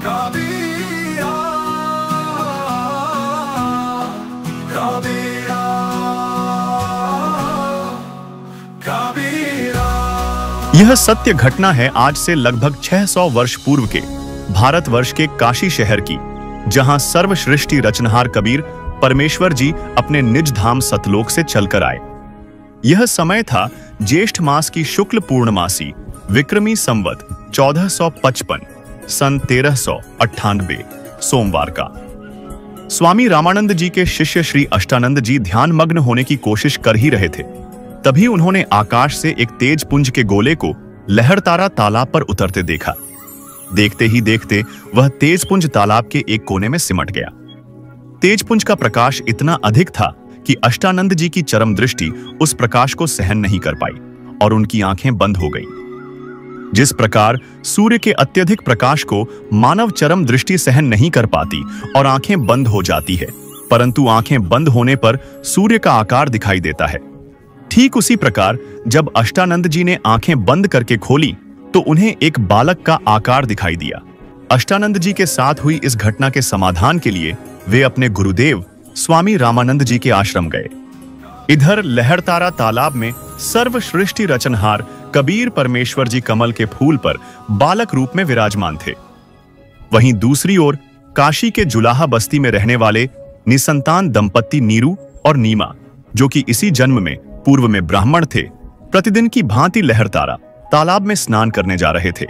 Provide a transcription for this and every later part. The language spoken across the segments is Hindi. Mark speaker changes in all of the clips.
Speaker 1: कबीरा, कबीरा, कबीरा।
Speaker 2: यह सत्य घटना है आज से लगभग 600 वर्ष पूर्व के भारतवर्ष के काशी शहर की, जहां सर्वश्रेष्ठी रचनहार कबीर परमेश्वर जी अपने निज धाम सतलोक से चलकर आए। यह समय था ज्येष्ठ मास की शुक्ल पूर्णमासी विक्रमी संवत 1455 सन 1398 सोमवार का। स्वामी रामानंद जी के शिष्य श्री अष्टानंद जी ध्यान मग्न होने की कोशिश कर ही रहे थे, तभी उन्होंने आकाश से एक तेज पुंज के गोले को लहरतारा तालाब पर उतरते देखा। देखते ही देखते वह तेज पुंज तालाब के एक कोने में सिमट गया। तेज पुंज का प्रकाश इतना अधिक था कि अष्टानंद जी की चरम दृष्टि उस प्रकाश को सहन नहीं कर पाई और उनकी आंखें बंद हो गईं। जिस प्रकार सूर्य के अत्यधिक प्रकाश को मानव चरम दृष्टि सहन नहीं कर पाती और आंखें बंद हो जाती है, परंतु आंखें बंद होने पर सूर्य का आकार दिखाई देता है, ठीक उसी प्रकार जब अष्टानंद जी ने आंखें बंद करके खोली तो उन्हें एक बालक का आकार दिखाई दिया। अष्टानंद जी के साथ हुई इस घटना के समाधान के लिए वे अपने गुरुदेव स्वामी रामानंद जी के आश्रम गए। इधर लहरतारा तालाब में सर्वश्रेष्ठी रचनहार कबीर परमेश्वर जी कमल के फूल पर बालक रूप में विराजमान थे। वहीं दूसरी ओर काशी के जुलाहा बस्ती में रहने वाले निसंतान दंपत्ति नीरू और नीमा, जो कि इसी जन्म में पूर्व में ब्राह्मण थे, प्रतिदिन की भांति लहरतारा तालाब में स्नान करने जा रहे थे।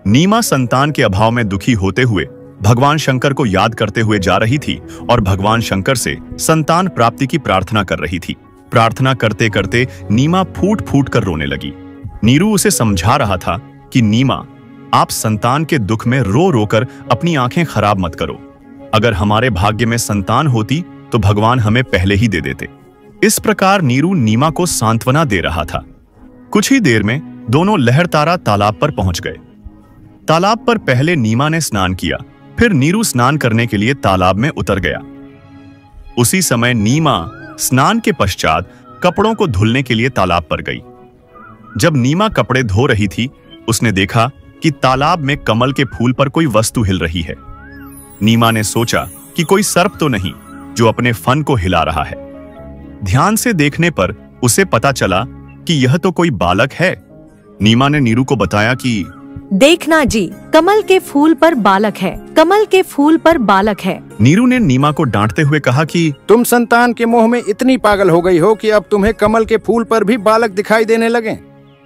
Speaker 2: नीमा संतान के अभाव में दुखी होते हुए भगवान शंकर को याद करते हुए जा रही थी और भगवान शंकर से संतान प्राप्ति की प्रार्थना कर रही थी। प्रार्थना करते करते नीमा फूट फूट कर रोने लगी। नीरू उसे समझा रहा था कि नीमा, आप संतान के दुख में रो रोकर अपनी आंखें खराब मत करो। अगर हमारे भाग्य में संतान होती तो भगवान हमें पहले ही दे देते। इस प्रकार नीरू नीमा को सांत्वना दे रहा था। कुछ ही देर में दोनों लहरतारा तालाब पर पहुंच गए। तालाब पर पहले नीमा ने स्नान किया, फिर नीरू स्नान करने के लिए तालाब में उतर गया। उसी समय नीमा स्नान के पश्चात कपड़ों को धुलने के लिए तालाब पर गई। जब नीमा कपड़े धो रही थी, उसने देखा कि तालाब में कमल के फूल पर कोई वस्तु हिल रही है। नीमा ने सोचा कि कोई सर्प तो नहीं जो अपने फन को हिला रहा है। ध्यान से देखने पर उसे पता चला कि यह तो कोई बालक है। नीमा ने नीरू को बताया कि
Speaker 3: देखना जी, कमल के फूल पर बालक है, कमल के फूल पर बालक है।
Speaker 2: नीरू ने नीमा को डांटते हुए कहा कि
Speaker 4: तुम संतान के मोह में इतनी पागल हो गई हो कि अब तुम्हें कमल के फूल पर भी बालक दिखाई देने लगे।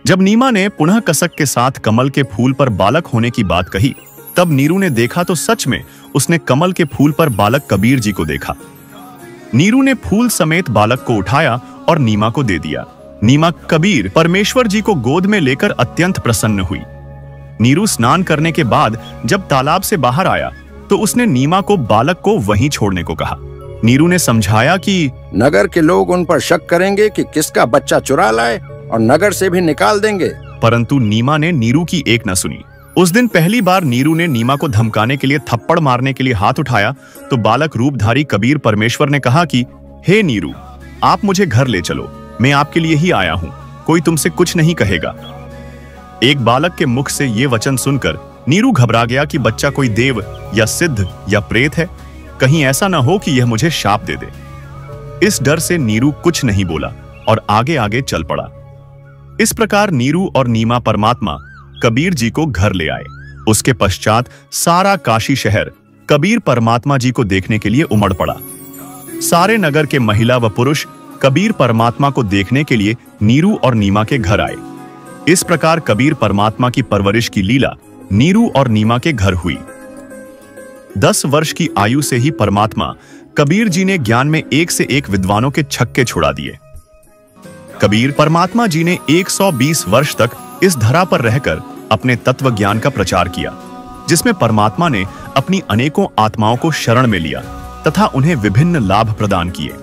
Speaker 2: जब नीमा ने पुनः कसक के साथ कमल के फूल पर बालक होने की बात कही, तब नीरू ने देखा तो सच में उसने कमल के फूल पर बालक कबीर जी को देखा। नीरू ने फूल समेत बालक को उठाया और नीमा को दे दिया। नीमा कबीर परमेश्वर जी को गोद में लेकर अत्यंत प्रसन्न हुई। नीरू स्नान करने के बाद जब तालाब से बाहर आया तो उसने नीमा को बालक को वहीं छोड़ने को कहा। नीरू ने समझाया कि
Speaker 4: नगर के लोग उन पर शक करेंगे कि किसका बच्चा चुरा लाए और नगर से भी निकाल देंगे।
Speaker 2: परंतु नीमा ने नीरू की एक न सुनी। उस दिन पहली बार नीरू ने नीमा को धमकाने के लिए थप्पड़ मारने के लिए हाथ उठाया तो बालक रूपधारी कबीर परमेश्वर ने कहा कि हे नीरू, आप मुझे घर ले चलो, मैं आपके लिए ही आया हूँ, कोई तुमसे कुछ नहीं कहेगा। एक बालक के मुख से ये वचन सुनकर नीरू घबरा गया कि बच्चा कोई देव या सिद्ध या प्रेत है, कहीं ऐसा ना हो कि यह मुझे शाप दे दे। इस डर से नीरू कुछ नहीं बोला और आगे आगे चल पड़ा। इस प्रकार नीरू और नीमा परमात्मा कबीर जी को घर ले आए। उसके पश्चात सारा काशी शहर कबीर परमात्मा जी को देखने के लिए उमड़ पड़ा। सारे नगर के महिला व पुरुष कबीर परमात्मा को देखने के लिए नीरू और नीमा के घर आए। इस प्रकार कबीर परमात्मा की परवरिश की लीला नीरू और नीमा के घर हुई। 10 वर्ष की आयु से ही परमात्मा कबीर जी ने ज्ञान में एक से एक विद्वानों के छक्के छुड़ा दिए। कबीर परमात्मा जी ने 120 वर्ष तक इस धरा पर रहकर अपने तत्व ज्ञान का प्रचार किया, जिसमें परमात्मा ने अपनी अनेकों आत्माओं को शरण में लिया तथा उन्हें विभिन्न लाभ प्रदान किए।